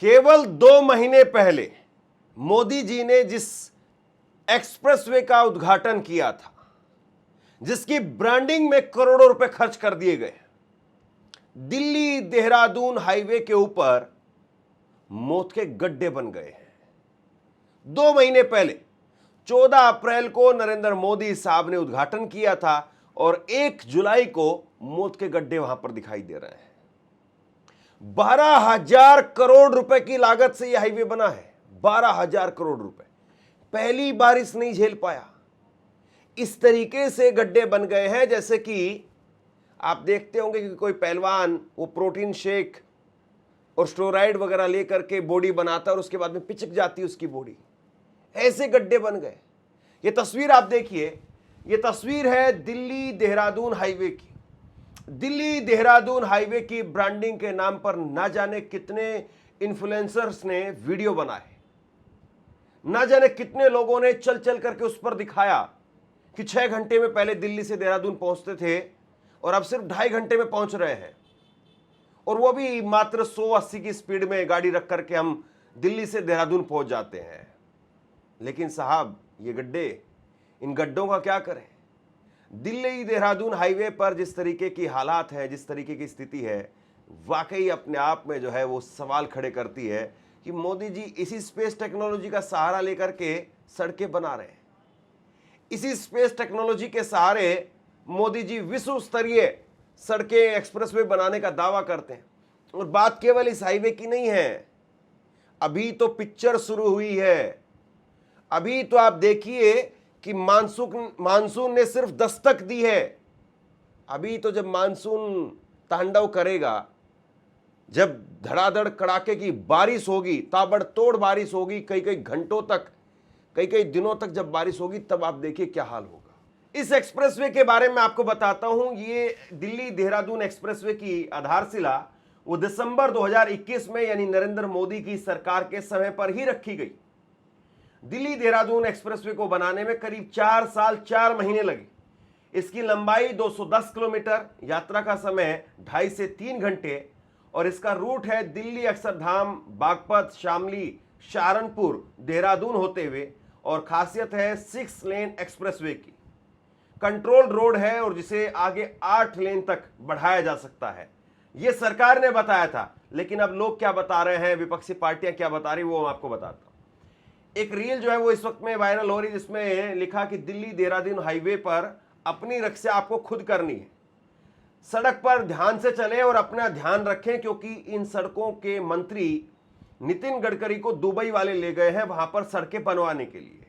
केवल 2 महीने पहले मोदी जी ने जिस एक्सप्रेसवे का उद्घाटन किया था, जिसकी ब्रांडिंग में करोड़ों रुपए खर्च कर दिए गए, दिल्ली देहरादून हाईवे के ऊपर मौत के गड्ढे बन गए हैं। 2 महीने पहले 14 अप्रैल को नरेंद्र मोदी साहब ने उद्घाटन किया था और 1 जुलाई को मौत के गड्ढे वहां पर दिखाई दे रहे हैं। 12,000 करोड़ रुपए की लागत से यह हाईवे बना है। 12,000 करोड़ रुपए। पहली बारिश नहीं झेल पाया। इस तरीके से गड्ढे बन गए हैं जैसे कि आप देखते होंगे कि कोई पहलवान वो प्रोटीन शेक और स्टेरॉइड वगैरह लेकर के बॉडी बनाता है और उसके बाद में पिचक जाती है उसकी बॉडी। ऐसे गड्ढे बन गए। ये तस्वीर आप देखिए, ये तस्वीर है दिल्ली देहरादून हाईवे की। दिल्ली देहरादून हाईवे की ब्रांडिंग के नाम पर ना जाने कितने इन्फ्लुएंसर्स ने वीडियो बनाए, ना जाने कितने लोगों ने चल चल करके उस पर दिखाया कि 6 घंटे में पहले दिल्ली से देहरादून पहुंचते थे और अब सिर्फ 2.5 घंटे में पहुंच रहे हैं, और वो भी मात्र 180 की स्पीड में गाड़ी रख करके हम दिल्ली से देहरादून पहुंच जाते हैं। लेकिन साहब, ये गड्ढे, इन गड्ढों का क्या करें? दिल्ली देहरादून हाईवे पर जिस तरीके की हालात है, जिस तरीके की स्थिति है, वाकई अपने आप में जो है वो सवाल खड़े करती है कि मोदी जी इसी स्पेस टेक्नोलॉजी का सहारा लेकर के सड़कें बना रहे हैं। इसी स्पेस टेक्नोलॉजी के सहारे मोदी जी विश्व स्तरीय सड़कें, एक्सप्रेसवे बनाने का दावा करते हैं। और बात केवल इस हाईवे की नहीं है, अभी तो पिक्चर शुरू हुई है। अभी तो आप देखिए कि मानसून ने सिर्फ दस्तक दी है। अभी तो जब मानसून तांडव करेगा, जब धड़ाधड़ कड़ाके की बारिश होगी, ताबड़तोड़ बारिश होगी, कई कई घंटों तक, कई कई दिनों तक जब बारिश होगी, तब आप देखिए क्या हाल होगा। इस एक्सप्रेसवे के बारे में आपको बताता हूं। ये दिल्ली देहरादून एक्सप्रेसवे की आधारशिला वो दिसंबर 2021 में, यानी नरेंद्र मोदी की सरकार के समय पर ही रखी गई। दिल्ली देहरादून एक्सप्रेसवे को बनाने में करीब 4 साल 4 महीने लगे। इसकी लंबाई 210 किलोमीटर, यात्रा का समय 2.5 से 3 घंटे, और इसका रूट है दिल्ली अक्षरधाम, बागपत, शामली, सहारनपुर, देहरादून होते हुए। और खासियत है 6 लेन एक्सप्रेसवे की। कंट्रोल रोड है और जिसे आगे 8 लेन तक बढ़ाया जा सकता है। यह सरकार ने बताया था, लेकिन अब लोग क्या बता रहे हैं, विपक्षी पार्टियां क्या बता रही, वो मैं आपको बताता हूं। एक रील जो है वो इस वक्त में वायरल हो रही, जिसमें लिखा कि दिल्ली देहरादून हाईवे पर अपनी रक्षा आपको खुद करनी है। सड़क पर ध्यान से चलें और अपना ध्यान रखें, क्योंकि इन सड़कों के मंत्री नितिन गडकरी को दुबई वाले ले गए हैं वहां पर सड़कें बनवाने के लिए।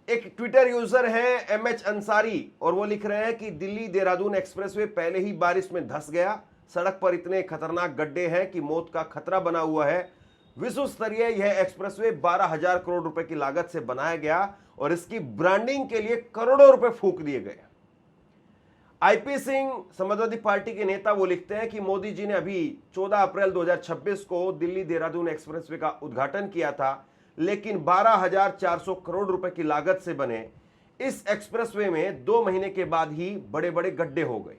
एक ट्विटर यूजर है MH अंसारी, और वो लिख रहे हैं कि दिल्ली देहरादून एक्सप्रेसवे पहले ही बारिश में धंस गया। सड़क पर इतने खतरनाक गड्ढे हैं कि मौत का खतरा बना हुआ है। विश्व स्तरीय यह एक्सप्रेसवे 12,000 करोड़ रुपए की लागत से बनाया गया और इसकी ब्रांडिंग के लिए करोड़ों रुपए फूंक दिए गए। IP सिंह, समाजवादी पार्टी के नेता, वो लिखते हैं कि मोदी जी ने अभी 14 अप्रैल 2026 को दिल्ली देहरादून एक्सप्रेसवे का उद्घाटन किया था, लेकिन 12,400 करोड़ रुपए की लागत से बने इस एक्सप्रेसवे में 2 महीने के बाद ही बड़े बड़े गड्ढे हो गए।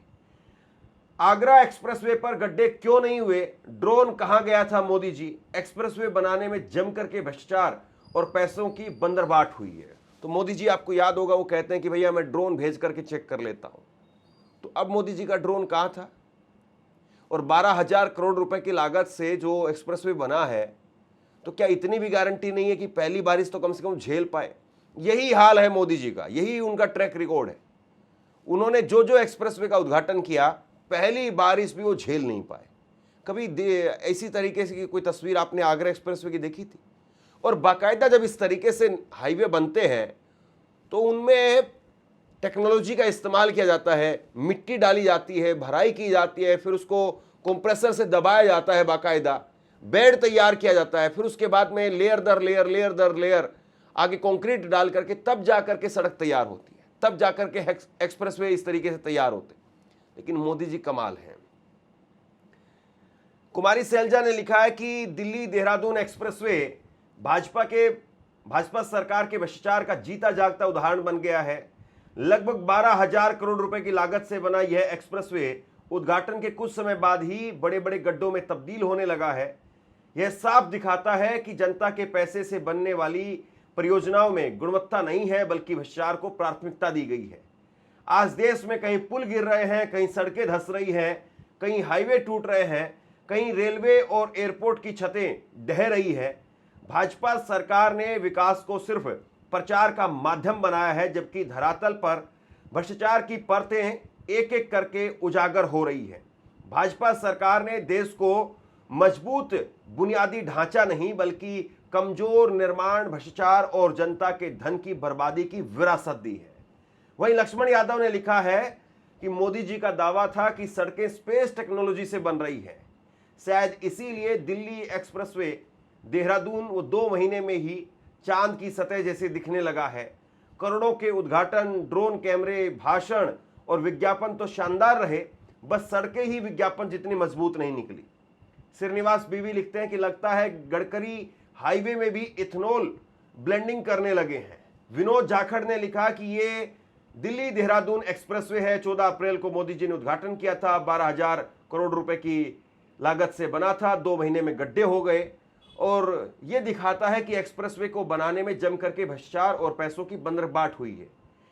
आगरा एक्सप्रेसवे पर गड्ढे क्यों नहीं हुए? ड्रोन कहां गया था मोदी जी? एक्सप्रेसवे बनाने में जम करके भ्रष्टाचार और पैसों की बंदरबाट हुई है। तो मोदी जी, आपको याद होगा, वो कहते हैं कि भैया मैं ड्रोन भेज करके चेक कर लेता हूं। तो अब मोदी जी का ड्रोन कहां था? और 12,000 करोड़ रुपए की लागत से जो एक्सप्रेसवे बना है, तो क्या इतनी भी गारंटी नहीं है कि पहली बारिश तो कम से कम झेल पाए? यही हाल है मोदी जी का, यही उनका ट्रैक रिकॉर्ड है। उन्होंने जो जो एक्सप्रेसवे का उद्घाटन किया, पहली बारिश भी वो झेल नहीं पाए। कभी ऐसी तरीके से कोई तस्वीर आपने आगरा एक्सप्रेसवे की देखी थी? और बाकायदा जब इस तरीके से हाईवे बनते हैं तो उनमें टेक्नोलॉजी का इस्तेमाल किया जाता है, मिट्टी डाली जाती है, भराई की जाती है, फिर उसको कंप्रेसर से दबाया जाता है, बाकायदा बेड तैयार किया जाता है, फिर उसके बाद में लेयर दर लेयर आगे कंक्रीट डाल करके तब जा करके सड़क तैयार होती है, तब जा करके एक्सप्रेसवे इस तरीके से तैयार होते हैं। लेकिन मोदी जी कमाल हैं। कुमारी सैलजा ने लिखा है कि दिल्ली देहरादून एक्सप्रेसवे भाजपा सरकार के भ्रष्टाचार का जीता जागता उदाहरण बन गया है। लगभग 12,000 करोड़ रुपए की लागत से बना यह एक्सप्रेसवे उद्घाटन के कुछ समय बाद ही बड़े बड़े गड्ढों में तब्दील होने लगा है। यह साफ दिखाता है कि जनता के पैसे से बनने वाली परियोजनाओं में गुणवत्ता नहीं है, बल्कि भ्रष्टाचार को प्राथमिकता दी गई है। आज देश में कहीं पुल गिर रहे हैं, कहीं सड़कें धंस रही हैं, कहीं हाईवे टूट रहे हैं, कहीं रेलवे और एयरपोर्ट की छतें ढह रही है। भाजपा सरकार ने विकास को सिर्फ प्रचार का माध्यम बनाया है, जबकि धरातल पर भ्रष्टाचार की परतें एक एक करके उजागर हो रही है। भाजपा सरकार ने देश को मजबूत बुनियादी ढांचा नहीं, बल्कि कमजोर निर्माण, भ्रष्टाचार और जनता के धन की बर्बादी की विरासत दी है। वहीं लक्ष्मण यादव ने लिखा है कि मोदी जी का दावा था कि सड़कें स्पेस टेक्नोलॉजी से बन रही है, शायद इसीलिए दिल्ली एक्सप्रेसवे देहरादून वो 2 महीने में ही चांद की सतह जैसे दिखने लगा है। करोड़ों के उद्घाटन, ड्रोन कैमरे, भाषण और विज्ञापन तो शानदार रहे, बस सड़कें ही विज्ञापन जितनी मजबूत नहीं निकली। श्रीनिवास बीवी लिखते हैं कि लगता है गडकरी हाईवे में भी इथेनॉल ब्लेंडिंग करने लगे हैं। विनोद जाखड़ ने लिखा कि ये दिल्ली देहरादून एक्सप्रेसवे है, 14 अप्रैल को मोदी जी ने उद्घाटन किया था, 12,000 करोड़ रुपए की लागत से बना था, 2 महीने में गड्ढे हो गए। और ये दिखाता है कि एक्सप्रेसवे को बनाने में जम करके भ्रष्टाचार और पैसों की बंदरबाट हुई है।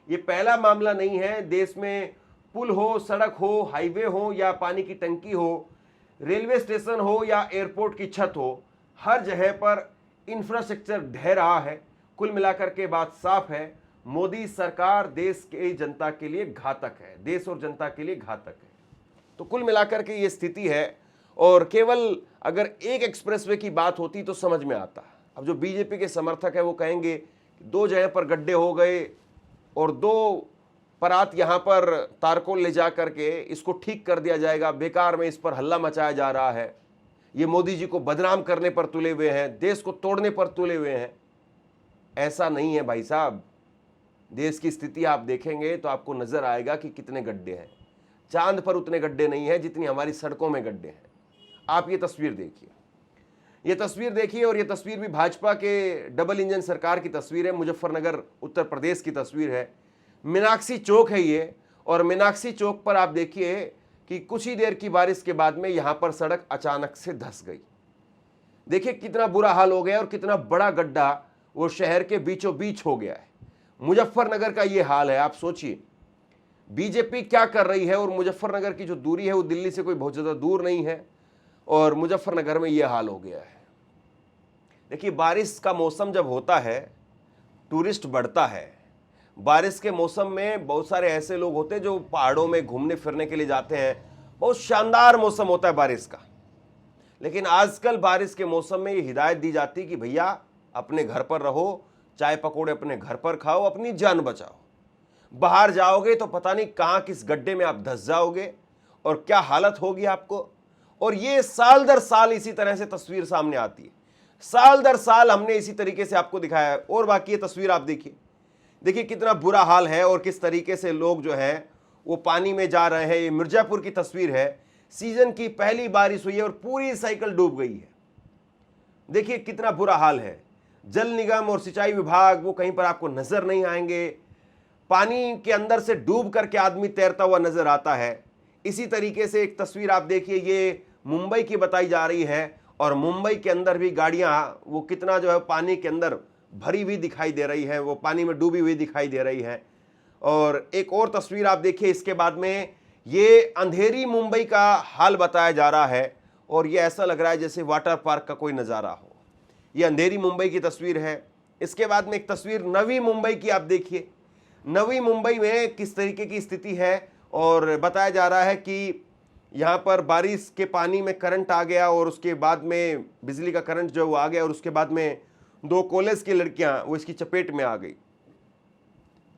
ये पहला मामला नहीं है। देश में पुल हो, सड़क हो, हाईवे हो या पानी की टंकी हो, रेलवे स्टेशन हो या एयरपोर्ट की छत हो, हर जगह पर इंफ्रास्ट्रक्चर ढह रहा है। कुल मिलाकर के बात साफ है, मोदी सरकार देश के जनता के लिए घातक है, देश और जनता के लिए घातक है। तो कुल मिलाकर के ये स्थिति है। और केवल अगर एक एक्सप्रेसवे की बात होती तो समझ में आता। अब जो बीजेपी के समर्थक है वो कहेंगे 2 जगह पर गड्ढे हो गए और 2 परात यहाँ पर तारकोल ले जा करके इसको ठीक कर दिया जाएगा, बेकार में इस पर हल्ला मचाया जा रहा है, ये मोदी जी को बदनाम करने पर तुले हुए हैं, देश को तोड़ने पर तुले हुए हैं। ऐसा नहीं है भाई साहब। देश की स्थिति आप देखेंगे तो आपको नजर आएगा कि कितने गड्ढे हैं। चांद पर उतने गड्ढे नहीं है जितनी हमारी सड़कों में गड्ढे हैं। आप ये तस्वीर देखिए, ये तस्वीर देखिए। और ये तस्वीर भी भाजपा के डबल इंजन सरकार की तस्वीर है, मुजफ्फरनगर उत्तर प्रदेश की तस्वीर है। मीनाक्षी चौक है ये, और मीनाक्षी चौक पर आप देखिए कि कुछ ही देर की बारिश के बाद में यहां पर सड़क अचानक से धंस गई। देखिए कितना बुरा हाल हो गया और कितना बड़ा गड्ढा वो शहर के बीचों बीच हो गया है। मुजफ्फरनगर का ये हाल है। आप सोचिए बीजेपी क्या कर रही है, और मुजफ्फरनगर की जो दूरी है वो दिल्ली से कोई बहुत ज़्यादा दूर नहीं है, और मुजफ्फरनगर में ये हाल हो गया है। देखिए बारिश का मौसम जब होता है टूरिस्ट बढ़ता है। बारिश के मौसम में बहुत सारे ऐसे लोग होते हैं जो पहाड़ों में घूमने फिरने के लिए जाते हैं, बहुत शानदार मौसम होता है बारिश का। लेकिन आजकल बारिश के मौसम में ये हिदायत दी जाती है कि भैया अपने घर पर रहो, चाय पकौड़े अपने घर पर खाओ, अपनी जान बचाओ। बाहर जाओगे तो पता नहीं कहाँ किस गड्ढे में आप धंस जाओगे और क्या हालत होगी आपको। और ये साल दर साल इसी तरह से तस्वीर सामने आती है। साल दर साल हमने इसी तरीके से आपको दिखाया है। और बाकी ये तस्वीर आप देखिए, देखिए कितना बुरा हाल है और किस तरीके से लोग जो है वो पानी में जा रहे हैं। ये मिर्जापुर की तस्वीर है, सीजन की पहली बारिश हुई है और पूरी साइकिल डूब गई है। देखिए कितना बुरा हाल है। जल निगम और सिंचाई विभाग वो कहीं पर आपको नजर नहीं आएंगे। पानी के अंदर से डूब करके आदमी तैरता हुआ नजर आता है। इसी तरीके से एक तस्वीर आप देखिए, ये मुंबई की बताई जा रही है, और मुंबई के अंदर भी गाड़ियां वो कितना जो है पानी के अंदर भरी हुई दिखाई दे रही है, वो पानी में डूबी हुई दिखाई दे रही है। और एक और तस्वीर आप देखिए इसके बाद में, ये अंधेरी मुंबई का हाल बताया जा रहा है, और ये ऐसा लग रहा है जैसे वाटर पार्क का कोई नज़ारा हो। ये अंधेरी मुंबई की तस्वीर है। इसके बाद में एक तस्वीर नवी मुंबई की आप देखिए, नवी मुंबई में किस तरीके की स्थिति है। और बताया जा रहा है कि यहाँ पर बारिश के पानी में करंट आ गया, और उसके बाद में बिजली का करंट जो वो आ गया, और उसके बाद में 2 कॉलेज की लड़कियां वो इसकी चपेट में आ गई।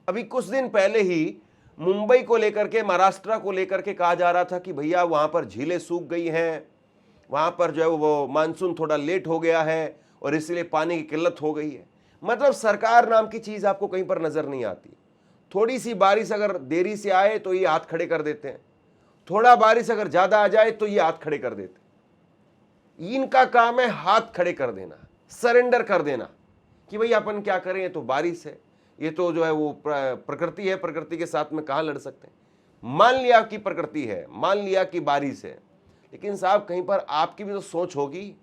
अभी कुछ दिन पहले ही मुंबई को लेकर के, महाराष्ट्र को लेकर के कहा जा रहा था कि भैया वहाँ पर झीलें सूख गई हैं, वहाँ पर जो है वो मानसून थोड़ा लेट हो गया है और इसलिए पानी की किल्लत हो गई है। मतलब सरकार नाम की चीज़ आपको कहीं पर नज़र नहीं आती। थोड़ी सी बारिश अगर देरी से आए तो ये हाथ खड़े कर देते हैं, थोड़ा बारिश अगर ज़्यादा आ जाए तो ये हाथ खड़े कर देते हैं। इनका काम है हाथ खड़े कर देना, सरेंडर कर देना कि भाई अपन क्या करें, ये तो बारिश है, ये तो जो है वो प्रकृति है, प्रकृति के साथ में कहाँ लड़ सकते हैं। मान लिया कि प्रकृति है, मान लिया कि बारिश है, लेकिन साहब कहीं पर आपकी भी तो सोच होगी।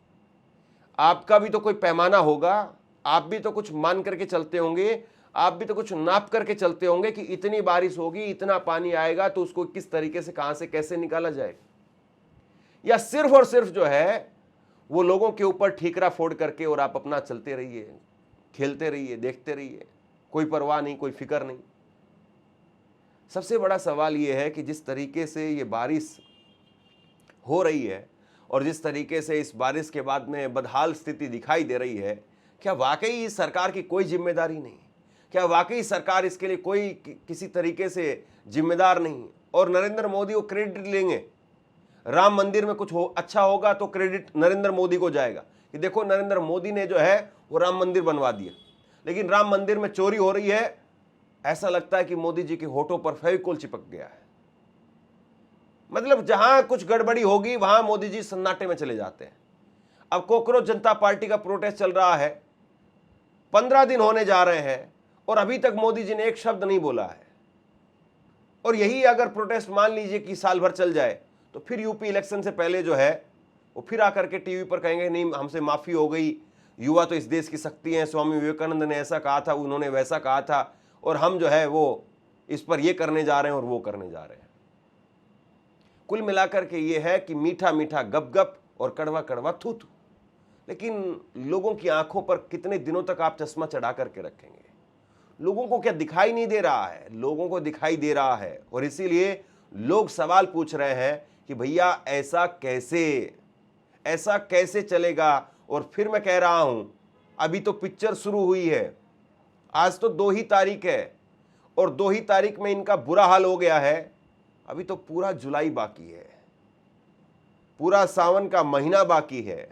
आपका भी तो कोई पैमाना होगा, आप भी तो कुछ मान करके चलते होंगे, आप भी तो कुछ नाप करके चलते होंगे कि इतनी बारिश होगी, इतना पानी आएगा, तो उसको किस तरीके से, कहां से, कैसे निकाला जाएगा। या सिर्फ और सिर्फ जो है वो लोगों के ऊपर ठीकरा फोड़ करके और आप अपना चलते रहिए, खेलते रहिए, देखते रहिए, कोई परवाह नहीं, कोई फिक्र नहीं। सबसे बड़ा सवाल ये है कि जिस तरीके से ये बारिश हो रही है और जिस तरीके से इस बारिश के बाद में बदहाल स्थिति दिखाई दे रही है, क्या वाकई इस सरकार की कोई जिम्मेदारी नहीं? क्या वाकई सरकार इसके लिए कोई किसी तरीके से जिम्मेदार नहीं? और नरेंद्र मोदी वो क्रेडिट लेंगे, राम मंदिर में कुछ अच्छा होगा तो क्रेडिट नरेंद्र मोदी को जाएगा कि देखो नरेंद्र मोदी ने जो है वो राम मंदिर बनवा दिया। लेकिन राम मंदिर में चोरी हो रही है, ऐसा लगता है कि मोदी जी के होठों पर फेविकोल चिपक गया है। मतलब जहां कुछ गड़बड़ी होगी वहां मोदी जी सन्नाटे में चले जाते हैं। अब कॉकरोच जनता पार्टी का प्रोटेस्ट चल रहा है, 15 दिन होने जा रहे हैं और अभी तक मोदी जी ने एक शब्द नहीं बोला है। और यही अगर प्रोटेस्ट मान लीजिए कि साल भर चल जाए तो फिर यूपी इलेक्शन से पहले जो है वो फिर आकर के टीवी पर कहेंगे नहीं हमसे माफी हो गई, युवा तो इस देश की शक्ति है, स्वामी विवेकानंद ने ऐसा कहा था, उन्होंने वैसा कहा था, और हम जो है वो इस पर ये करने जा रहे हैं और वो करने जा रहे हैं। कुल मिलाकर के ये है कि मीठा मीठा गप गप और कड़वा कड़वा थू थू। लेकिन लोगों की आंखों पर कितने दिनों तक आप चश्मा चढ़ा करके रखेंगे? लोगों को क्या दिखाई नहीं दे रहा है? लोगों को दिखाई दे रहा है, और इसीलिए लोग सवाल पूछ रहे हैं कि भैया ऐसा कैसे चलेगा। और फिर मैं कह रहा हूं, अभी तो पिक्चर शुरू हुई है, आज तो 2 ही तारीख है और 2 ही तारीख में इनका बुरा हाल हो गया है। अभी तो पूरा जुलाई बाकी है, पूरा सावन का महीना बाकी है,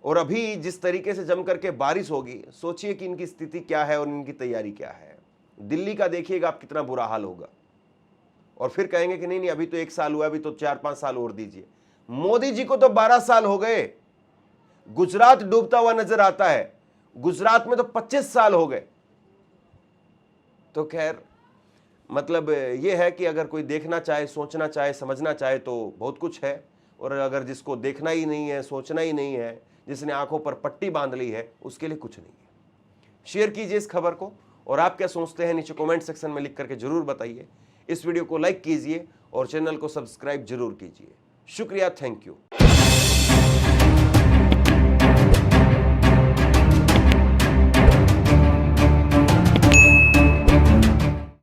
और अभी जिस तरीके से जम करके बारिश होगी, सोचिए कि इनकी स्थिति क्या है और इनकी तैयारी क्या है। दिल्ली का देखिएगा आप कितना बुरा हाल होगा। और फिर कहेंगे कि नहीं अभी तो 1 साल हुआ, अभी तो 4-5 साल और दीजिए। मोदी जी को तो 12 साल हो गए, गुजरात डूबता हुआ नजर आता है, गुजरात में तो 25 साल हो गए। तो खैर मतलब ये है कि अगर कोई देखना चाहे, सोचना चाहे, समझना चाहे तो बहुत कुछ है, और अगर जिसको देखना ही नहीं है, सोचना ही नहीं है, जिसने आंखों पर पट्टी बांध ली है, उसके लिए कुछ नहीं है। शेयर कीजिए इस खबर को, और आप क्या सोचते हैं नीचे कमेंट सेक्शन में लिख करके जरूर बताइए। इस वीडियो को लाइक कीजिए और चैनल को सब्सक्राइब जरूर कीजिए। शुक्रिया, थैंक यू।